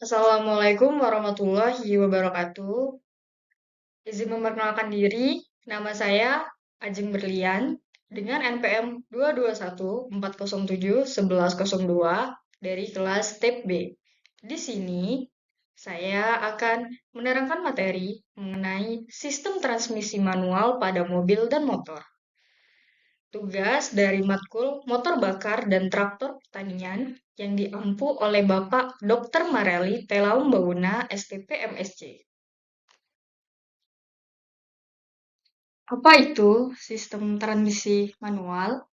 Assalamualaikum warahmatullahi wabarakatuh. Izin memperkenalkan diri, nama saya Ajeng Berlian dengan NPM 22140711102 dari kelas TIP B. Di sini, saya akan menerangkan materi mengenai sistem transmisi manual pada mobil dan motor. Tugas dari matkul motor bakar dan traktor pertanian yang diampu oleh Bapak Dr. Mareli Telaum Bauna, STP MSc. Apa itu sistem transmisi manual?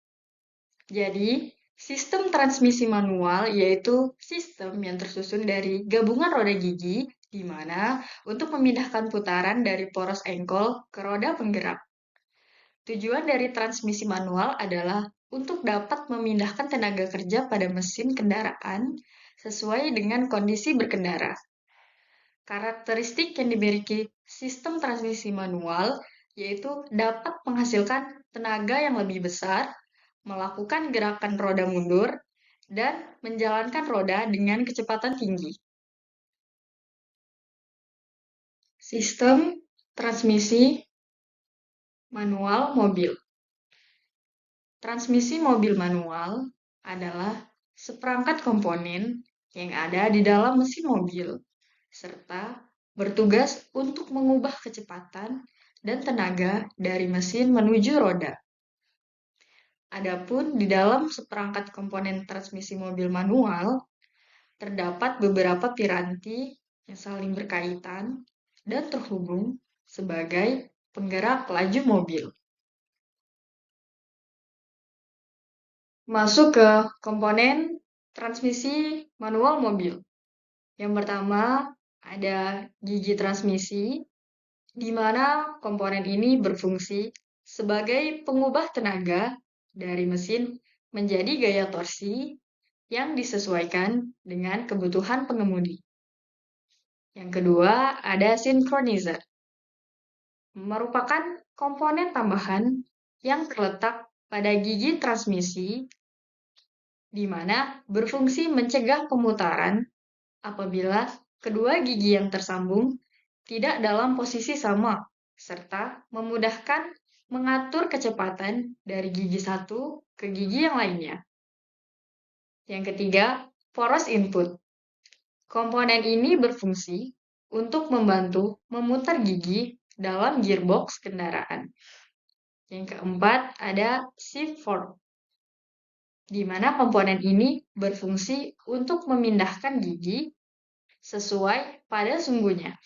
Jadi, sistem transmisi manual yaitu sistem yang tersusun dari gabungan roda gigi, di mana untuk memindahkan putaran dari poros engkol ke roda penggerak. Tujuan dari transmisi manual adalah untuk dapat memindahkan tenaga kerja pada mesin kendaraan sesuai dengan kondisi berkendara. Karakteristik yang dimiliki sistem transmisi manual yaitu dapat menghasilkan tenaga yang lebih besar, melakukan gerakan roda mundur, dan menjalankan roda dengan kecepatan tinggi. Sistem transmisi manual mobil. Transmisi mobil manual adalah seperangkat komponen yang ada di dalam mesin mobil, serta bertugas untuk mengubah kecepatan dan tenaga dari mesin menuju roda. Adapun di dalam seperangkat komponen transmisi mobil manual, terdapat beberapa piranti yang saling berkaitan dan terhubung sebagai penggerak laju mobil. Masuk ke komponen transmisi manual mobil. Yang pertama, ada gigi transmisi, di mana komponen ini berfungsi sebagai pengubah tenaga dari mesin menjadi gaya torsi yang disesuaikan dengan kebutuhan pengemudi. Yang kedua, ada synchronizers, merupakan komponen tambahan yang terletak pada gigi transmisi, di mana berfungsi mencegah pemutaran apabila kedua gigi yang tersambung tidak dalam posisi sama, serta memudahkan mengatur kecepatan dari gigi satu ke gigi yang lainnya. Yang ketiga, poros input. Komponen ini berfungsi untuk membantu memutar gigi dalam gearbox kendaraan. Yang keempat, ada shift fork, di mana komponen ini berfungsi untuk memindahkan gigi sesuai pada sumbunya.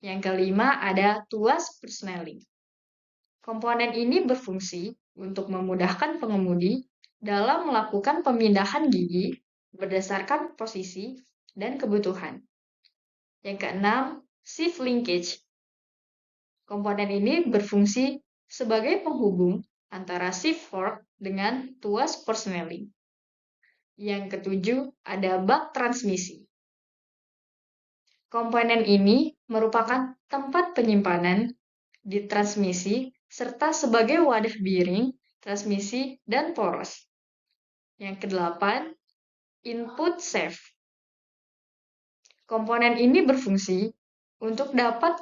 Yang kelima, ada tuas persneling. Komponen ini berfungsi untuk memudahkan pengemudi dalam melakukan pemindahan gigi berdasarkan posisi dan kebutuhan. Yang keenam, shift linkage. Komponen ini berfungsi sebagai penghubung antara shift fork dengan tuas persneling. Yang ketujuh, ada bak transmisi. Komponen ini merupakan tempat penyimpanan di transmisi serta sebagai wadah bearing, transmisi, dan poros. Yang kedelapan, input shaft. Komponen ini berfungsi untuk dapat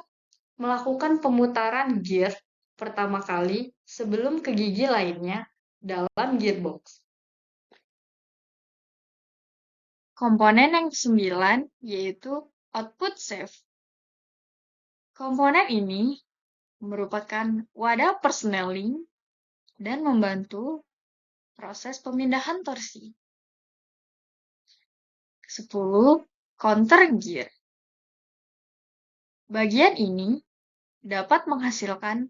melakukan pemutaran gear pertama kali sebelum ke gigi lainnya dalam gearbox. Komponen yang ke-9 yaitu output shaft. Komponen ini merupakan wadah persneling dan membantu proses pemindahan torsi. 10. Counter gear. Bagian ini dapat menghasilkan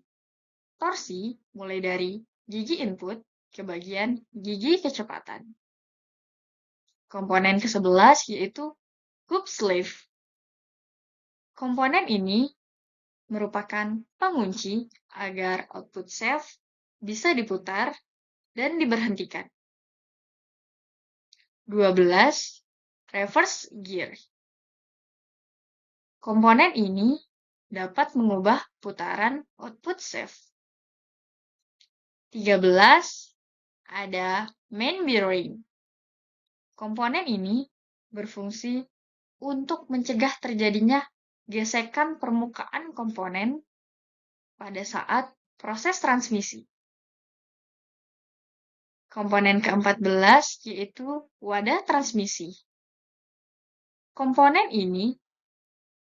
torsi mulai dari gigi input ke bagian gigi kecepatan. Komponen ke-11 yaitu hoop sleeve. Komponen ini merupakan pengunci agar output shaft bisa diputar dan diberhentikan. 12. Reverse gear. Komponen ini dapat mengubah putaran output shaft. 13. Ada main bearing. Komponen ini berfungsi untuk mencegah terjadinya gesekan permukaan komponen pada saat proses transmisi. Komponen ke-14 yaitu wadah transmisi. Komponen ini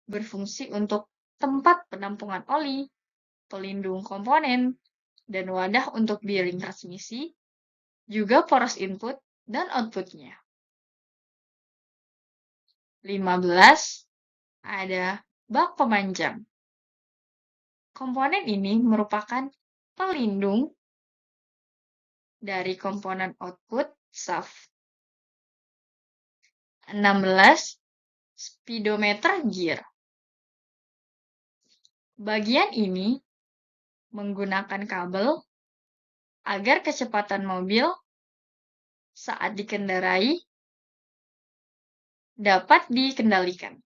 berfungsi untuk tempat penampungan oli, pelindung komponen, dan wadah untuk bearing transmisi, juga poros input dan output-nya. 15. Ada bak pemanjang. Komponen ini merupakan pelindung dari komponen output shaft. 16. Speedometer gear. Bagian ini menggunakan kabel agar kecepatan mobil saat dikendarai dapat dikendalikan.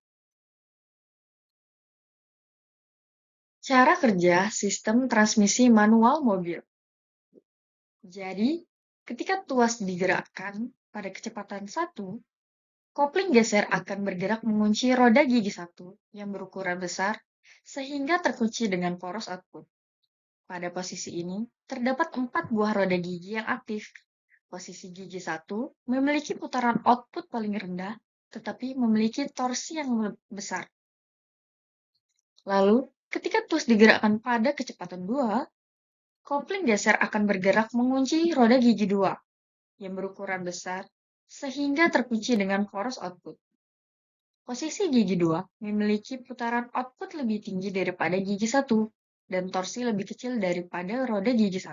Cara kerja sistem transmisi manual mobil. Jadi, ketika tuas digerakkan pada kecepatan 1, kopling geser akan bergerak mengunci roda gigi 1 yang berukuran besar sehingga terkunci dengan poros output. Pada posisi ini, terdapat 4 buah roda gigi yang aktif. Posisi gigi 1 memiliki putaran output paling rendah, tetapi memiliki torsi yang besar. Lalu, ketika tuas digerakkan pada kecepatan 2, kopling geser akan bergerak mengunci roda gigi 2 yang berukuran besar sehingga terkunci dengan poros output. Posisi gigi 2 memiliki putaran output lebih tinggi daripada gigi 1 dan torsi lebih kecil daripada roda gigi 1.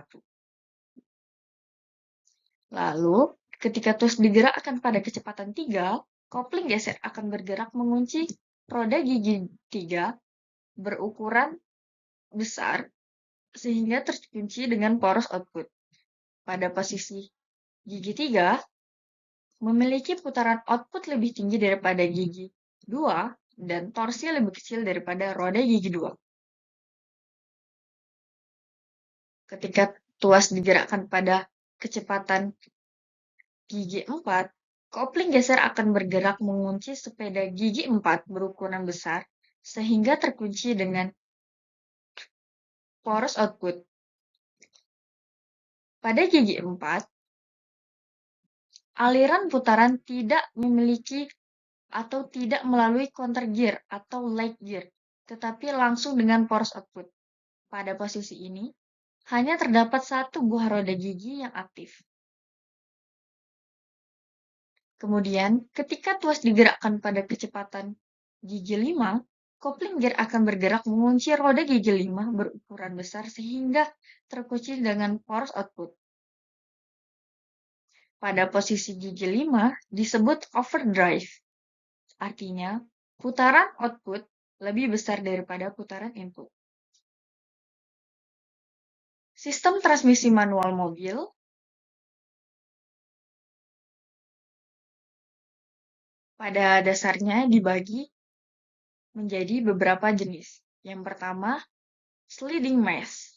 Lalu, ketika tuas digerakkan pada kecepatan 3, kopling geser akan bergerak mengunci roda gigi 3 berukuran besar sehingga terkunci dengan poros output. Pada posisi gigi 3 memiliki putaran output lebih tinggi daripada gigi 2 dan torsi lebih kecil daripada roda gigi 2. Ketika tuas digerakkan pada kecepatan gigi 4, kopling geser akan bergerak mengunci sepeda gigi 4 berukuran besar sehingga terkunci dengan poros output. Pada gigi 4, aliran putaran tidak memiliki atau tidak melalui counter gear atau lag gear, tetapi langsung dengan poros output. Pada posisi ini, hanya terdapat 1 buah roda gigi yang aktif. Kemudian, ketika tuas digerakkan pada kecepatan gigi 5, kopling gear akan bergerak mengunci roda gigi 5 berukuran besar sehingga terkunci dengan poros output. Pada posisi gigi 5 disebut overdrive. Artinya, putaran output lebih besar daripada putaran input. Sistem transmisi manual mobil pada dasarnya dibagi menjadi beberapa jenis. Yang pertama, sliding mesh.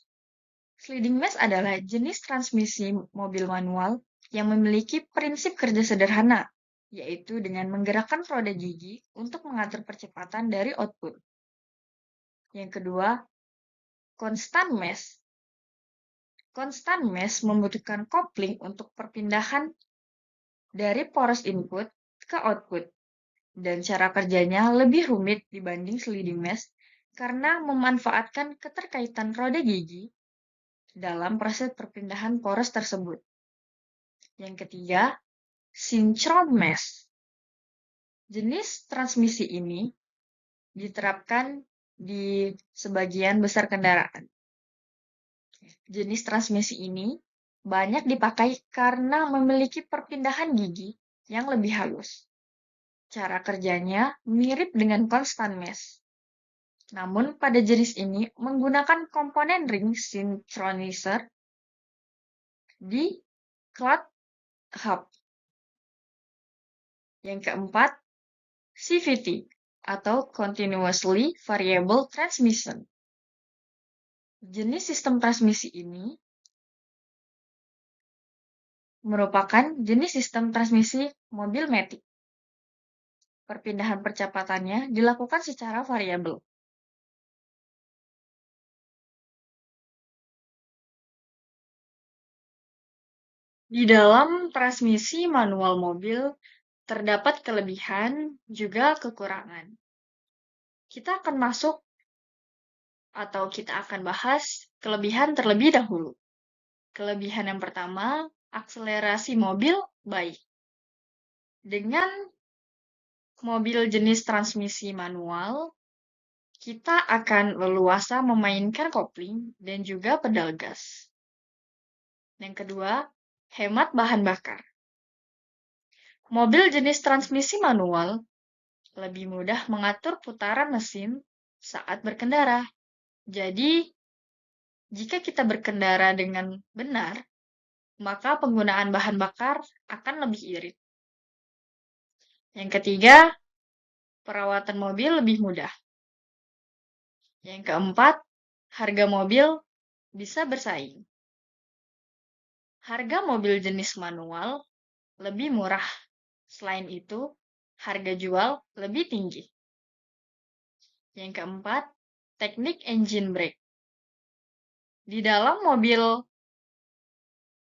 Sliding mesh adalah jenis transmisi mobil manual yang memiliki prinsip kerja sederhana, yaitu dengan menggerakkan roda gigi untuk mengatur percepatan dari output. Yang kedua, constant mesh. Constant mesh membutuhkan kopling untuk perpindahan dari poros input ke output, dan cara kerjanya lebih rumit dibanding sliding mesh karena memanfaatkan keterkaitan roda gigi dalam proses perpindahan poros tersebut. Yang ketiga, synchron mesh. Jenis transmisi ini diterapkan di sebagian besar kendaraan. Jenis transmisi ini banyak dipakai karena memiliki perpindahan gigi yang lebih halus. Cara kerjanya mirip dengan constant mesh. Namun pada jenis ini menggunakan komponen ring synchronizer di clutch hub. Yang keempat, CVT atau Continuously Variable Transmission. Jenis sistem transmisi ini merupakan jenis sistem transmisi mobil matic. Perpindahan percepatannya dilakukan secara variabel. Di dalam transmisi manual mobil, terdapat kelebihan juga kekurangan. Kita akan masuk atau kita akan bahas kelebihan terlebih dahulu. Kelebihan yang pertama, akselerasi mobil baik. Dengan mobil jenis transmisi manual, kita akan leluasa memainkan kopling dan juga pedal gas. Yang kedua, hemat bahan bakar. Mobil jenis transmisi manual lebih mudah mengatur putaran mesin saat berkendara. Jadi, jika kita berkendara dengan benar, maka penggunaan bahan bakar akan lebih irit. Yang ketiga, perawatan mobil lebih mudah. Yang keempat, harga mobil bisa bersaing. Harga mobil jenis manual lebih murah. Selain itu, harga jual lebih tinggi. Yang keempat, teknik engine brake. Di dalam mobil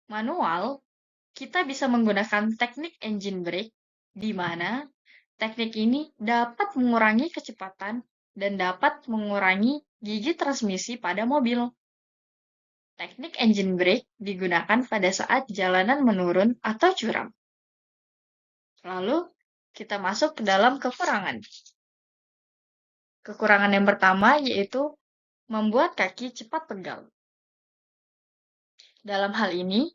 manual, kita bisa menggunakan teknik engine brake, di mana teknik ini dapat mengurangi kecepatan dan dapat mengurangi gigi transmisi pada mobil. Teknik engine brake digunakan pada saat jalanan menurun atau curam. Lalu, kita masuk ke dalam kekurangan. Kekurangan yang pertama yaitu membuat kaki cepat pegal. Dalam hal ini,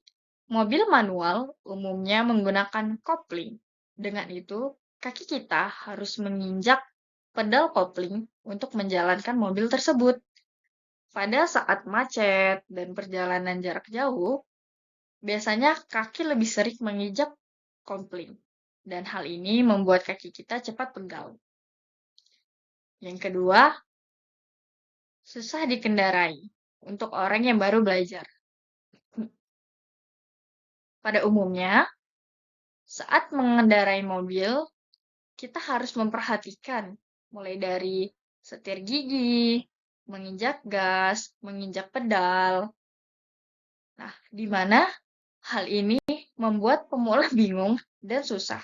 mobil manual umumnya menggunakan kopling. Dengan itu, kaki kita harus menginjak pedal kopling untuk menjalankan mobil tersebut. Pada saat macet dan perjalanan jarak jauh, biasanya kaki lebih sering menginjak kopling. Dan hal ini membuat kaki kita cepat pegal. Yang kedua, susah dikendarai untuk orang yang baru belajar. Pada umumnya, saat mengendarai mobil, kita harus memperhatikan mulai dari setir gigi, menginjak gas, menginjak pedal. Nah, di mana hal ini membuat pemula bingung dan susah.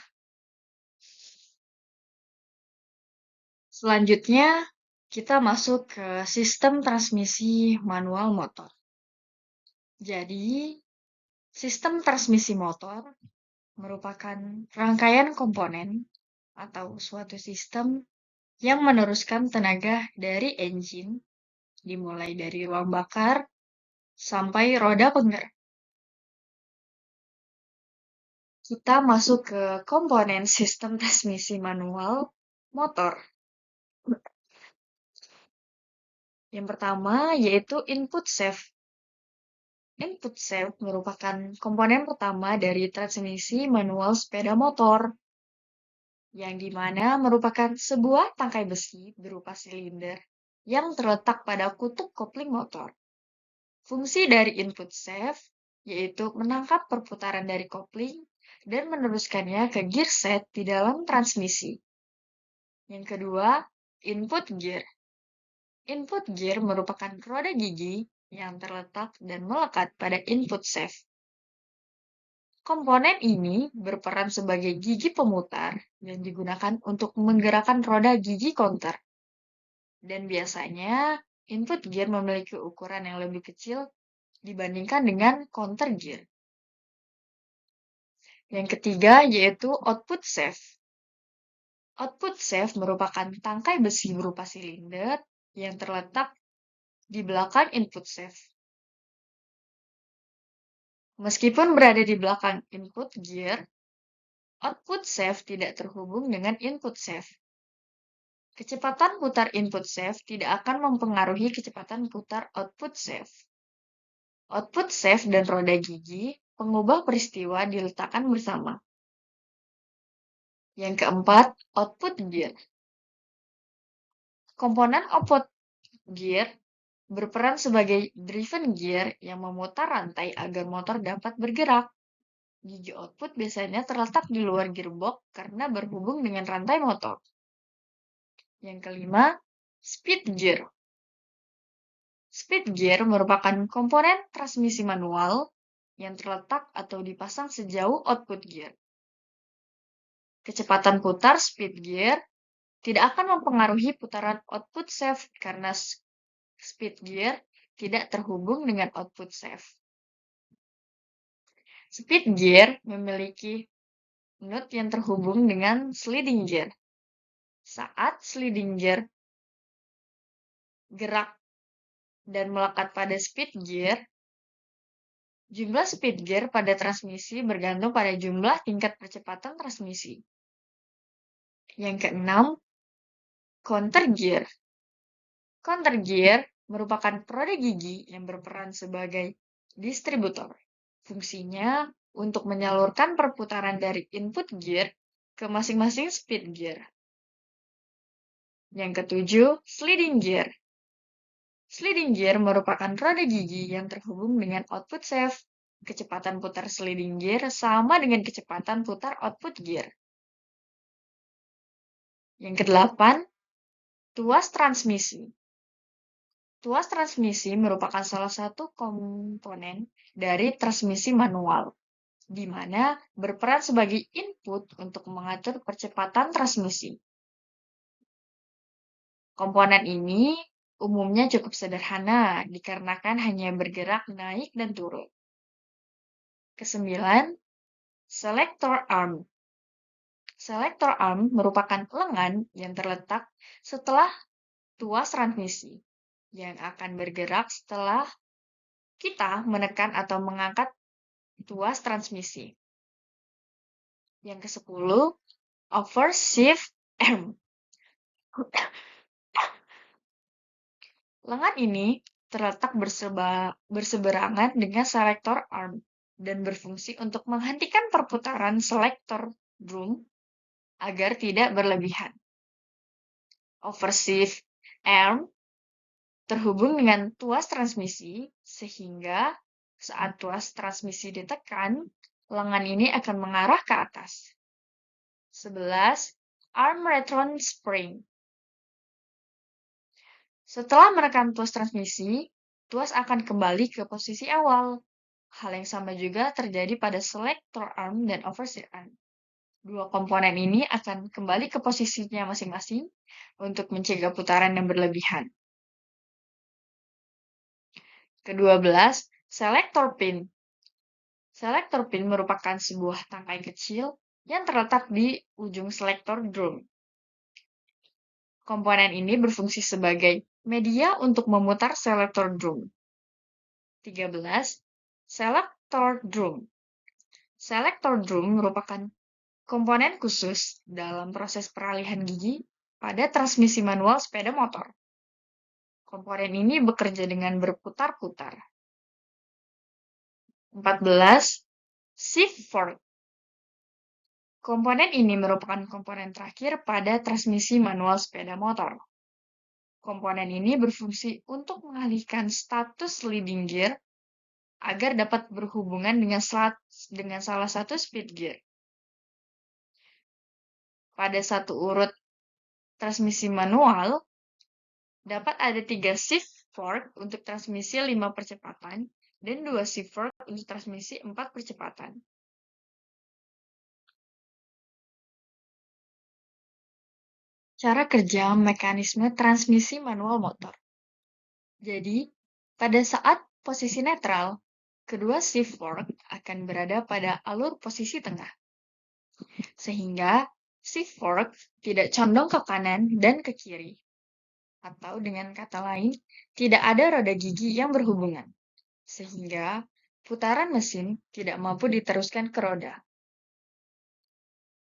Selanjutnya, kita masuk ke sistem transmisi manual motor. Jadi, sistem transmisi motor merupakan rangkaian komponen atau suatu sistem yang meneruskan tenaga dari engine, dimulai dari ruang bakar sampai roda penggerak. Kita masuk ke komponen sistem transmisi manual motor. Yang pertama yaitu input shaft. Input shaft merupakan komponen pertama dari transmisi manual sepeda motor, yang dimana merupakan sebuah tangkai besi berupa silinder yang terletak pada kutub kopling motor. Fungsi dari input shaft yaitu menangkap perputaran dari kopling dan meneruskannya ke gear set di dalam transmisi. Yang kedua, input gear. Input gear merupakan roda gigi yang terletak dan melekat pada input shaft. Komponen ini berperan sebagai gigi pemutar yang digunakan untuk menggerakkan roda gigi counter. Dan biasanya, input gear memiliki ukuran yang lebih kecil dibandingkan dengan counter gear. Yang ketiga yaitu output shaft. Output shaft merupakan tangkai besi berupa silinder yang terletak di belakang input shaft. Meskipun berada di belakang input gear, output shaft tidak terhubung dengan input shaft. Kecepatan putar input shaft tidak akan mempengaruhi kecepatan putar output shaft. Output shaft dan roda gigi pengubah peristiwa diletakkan bersama. Yang keempat, output gear. Komponen output gear berperan sebagai driven gear yang memutar rantai agar motor dapat bergerak. Gigi output biasanya terletak di luar gearbox karena berhubung dengan rantai motor. Yang kelima, speed gear. Speed gear merupakan komponen transmisi manual yang terletak atau dipasang sejauh output gear. Kecepatan putar speed gear tidak akan mempengaruhi putaran output shaft karena speed gear tidak terhubung dengan output shaft. Speed gear memiliki nut yang terhubung dengan sliding gear. Saat sliding gear gerak dan melekat pada speed gear, jumlah speed gear pada transmisi bergantung pada jumlah tingkat percepatan transmisi. Yang keenam, counter gear. Counter gear merupakan roda gigi yang berperan sebagai distributor. Fungsinya untuk menyalurkan perputaran dari input gear ke masing-masing speed gear. Yang ketujuh, sliding gear. Sliding gear merupakan roda gigi yang terhubung dengan output shaft. Kecepatan putar sliding gear sama dengan kecepatan putar output gear. Yang kedelapan, tuas transmisi. Tuas transmisi merupakan salah satu komponen dari transmisi manual, di mana berperan sebagai input untuk mengatur percepatan transmisi. Komponen ini umumnya cukup sederhana dikarenakan hanya bergerak naik dan turun. Kesembilan, selector arm. Selector arm merupakan lengan yang terletak setelah tuas transmisi yang akan bergerak setelah kita menekan atau mengangkat tuas transmisi. Yang ke-10, overshift arm. Lengan ini terletak berseberangan dengan selector arm dan berfungsi untuk menghentikan perputaran selector drum agar tidak berlebihan. Overshift arm terhubung dengan tuas transmisi sehingga saat tuas transmisi ditekan, lengan ini akan mengarah ke atas. 11. Arm return spring. Setelah menekan tuas transmisi, tuas akan kembali ke posisi awal. Hal yang sama juga terjadi pada selector arm dan overshift arm. Dua komponen ini akan kembali ke posisinya masing-masing untuk mencegah putaran yang berlebihan. Ke-12, selector pin. Selector pin merupakan sebuah tangkai kecil yang terletak di ujung selector drum. Komponen ini berfungsi sebagai media untuk memutar selector drum. 13. Selector drum. Selector drum merupakan komponen khusus dalam proses peralihan gigi pada transmisi manual sepeda motor. Komponen ini bekerja dengan berputar-putar. 14. Shift fork. Komponen ini merupakan komponen terakhir pada transmisi manual sepeda motor. Komponen ini berfungsi untuk mengalihkan status leading gear agar dapat berhubungan dengan salah satu speed gear. Pada satu urut transmisi manual, dapat ada 3 shift fork untuk transmisi 5 percepatan dan 2 shift fork untuk transmisi 4 percepatan. Cara kerja mekanisme transmisi manual motor. Jadi, pada saat posisi netral, kedua shift fork akan berada pada alur posisi tengah, sehingga shift fork tidak condong ke kanan dan ke kiri. Atau dengan kata lain, tidak ada roda gigi yang berhubungan, sehingga putaran mesin tidak mampu diteruskan ke roda.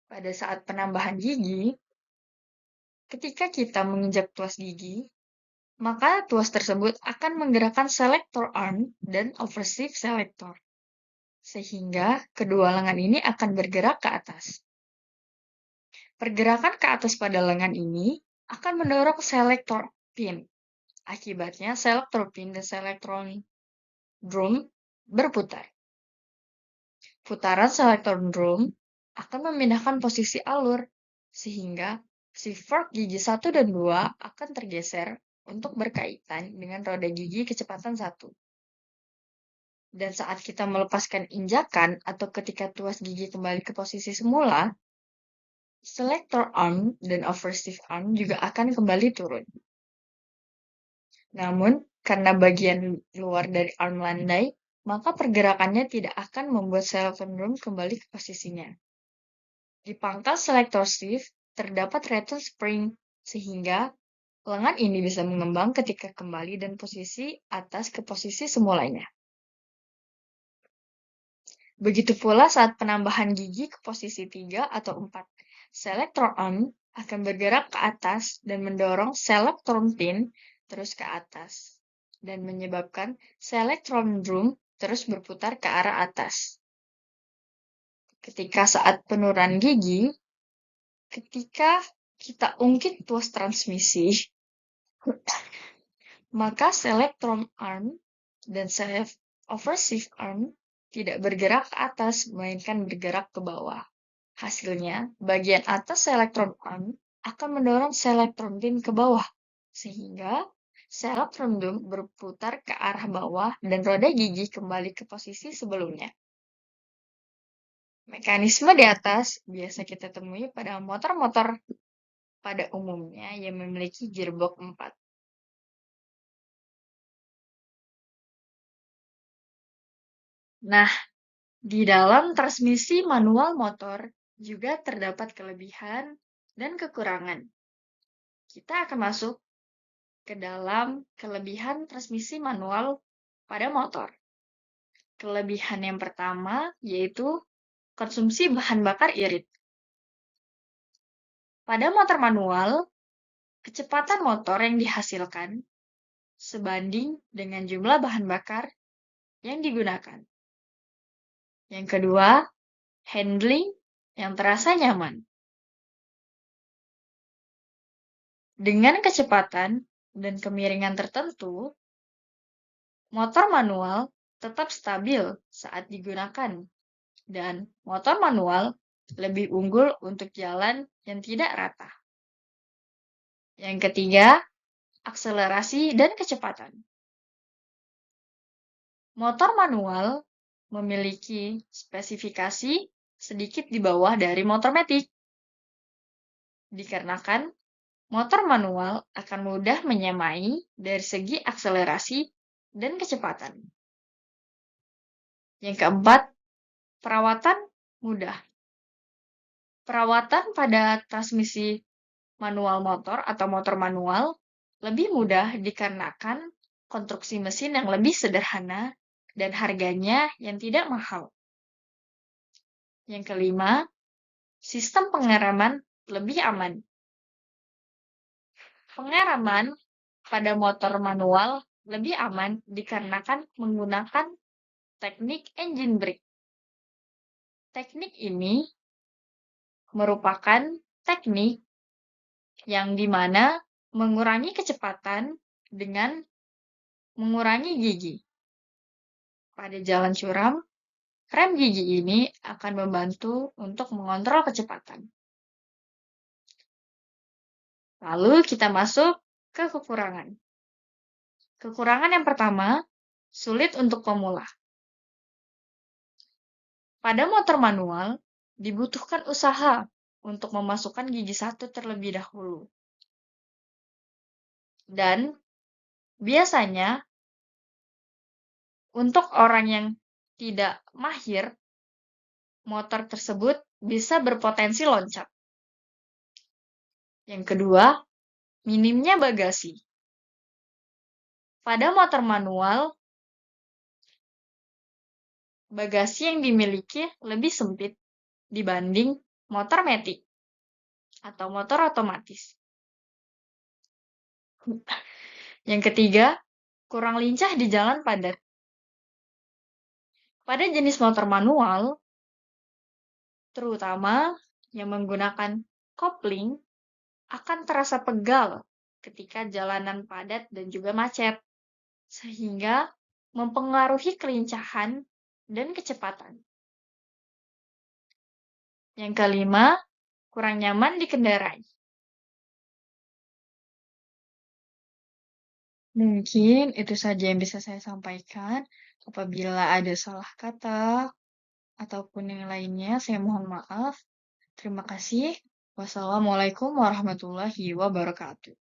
Pada saat penambahan gigi, ketika kita menginjak tuas gigi, maka tuas tersebut akan menggerakkan selector arm dan overshift selector, sehingga kedua lengan ini akan bergerak ke atas. Pergerakan ke atas pada lengan ini akan mendorong selector pin. Akibatnya, selector pin dan selector drum berputar. Putaran selektron akan memindahkan posisi alur, sehingga si fork gigi 1 dan 2 akan tergeser untuk berkaitan dengan roda gigi kecepatan 1. Dan saat kita melepaskan injakan atau ketika tuas gigi kembali ke posisi semula, selector arm dan overshave arm juga akan kembali turun. Namun, karena bagian luar dari arm landai, maka pergerakannya tidak akan membuat selectron kembali ke posisinya. Di pangkal selector sheath terdapat return spring, sehingga lengan ini bisa mengembang ketika kembali dan posisi atas ke posisi semulanya. Begitu pula saat penambahan gigi ke posisi 3 atau 4. Selector arm akan bergerak ke atas dan mendorong selectron pin terus ke atas dan menyebabkan selectron drum terus berputar ke arah atas. Ketika saat penurunan gigi, ketika kita ungkit tuas transmisi, maka selectron arm dan overshave arm tidak bergerak ke atas, melainkan bergerak ke bawah. Hasilnya, bagian atas selectron arm akan mendorong selectron pin ke bawah, sehingga selectron drum berputar ke arah bawah dan roda gigi kembali ke posisi sebelumnya. Mekanisme di atas biasa kita temui pada motor-motor pada umumnya yang memiliki gearbox 4. Nah, di dalam transmisi manual motor juga terdapat kelebihan dan kekurangan. Kita akan masuk ke dalam kelebihan transmisi manual pada motor. Kelebihan yang pertama yaitu konsumsi bahan bakar irit. Pada motor manual, kecepatan motor yang dihasilkan sebanding dengan jumlah bahan bakar yang digunakan. Yang kedua, handling yang terasa nyaman. Dengan kecepatan dan kemiringan tertentu, motor manual tetap stabil saat digunakan, dan motor manual lebih unggul untuk jalan yang tidak rata. Yang ketiga, akselerasi dan kecepatan. Motor manual memiliki spesifikasi sedikit di bawah dari motor matic, dikarenakan motor manual akan mudah menyamai dari segi akselerasi dan kecepatan. Yang keempat, perawatan mudah. Perawatan pada transmisi manual motor atau motor manual lebih mudah dikarenakan konstruksi mesin yang lebih sederhana dan harganya yang tidak mahal. Yang kelima, sistem pengereman lebih aman. Pengereman pada motor manual lebih aman dikarenakan menggunakan teknik engine brake. Teknik ini merupakan teknik yang dimana mengurangi kecepatan dengan mengurangi gigi. Pada jalan curam, rem gigi ini akan membantu untuk mengontrol kecepatan. Lalu kita masuk ke kekurangan. Kekurangan yang pertama, sulit untuk pemula. Pada motor manual, dibutuhkan usaha untuk memasukkan gigi 1 terlebih dahulu. Dan biasanya, untuk orang yang tidak mahir, motor tersebut bisa berpotensi loncat. Yang kedua, minimnya bagasi. Pada motor manual, bagasi yang dimiliki lebih sempit dibanding motor matic atau motor otomatis. Yang ketiga, kurang lincah di jalan padat. Pada jenis motor manual, terutama yang menggunakan kopling, akan terasa pegal ketika jalanan padat dan juga macet, sehingga mempengaruhi kelincahan dan kecepatan. Yang kelima, kurang nyaman dikendarai. Mungkin itu saja yang bisa saya sampaikan. Apabila ada salah kata ataupun yang lainnya, saya mohon maaf. Terima kasih. Wassalamualaikum warahmatullahi wabarakatuh.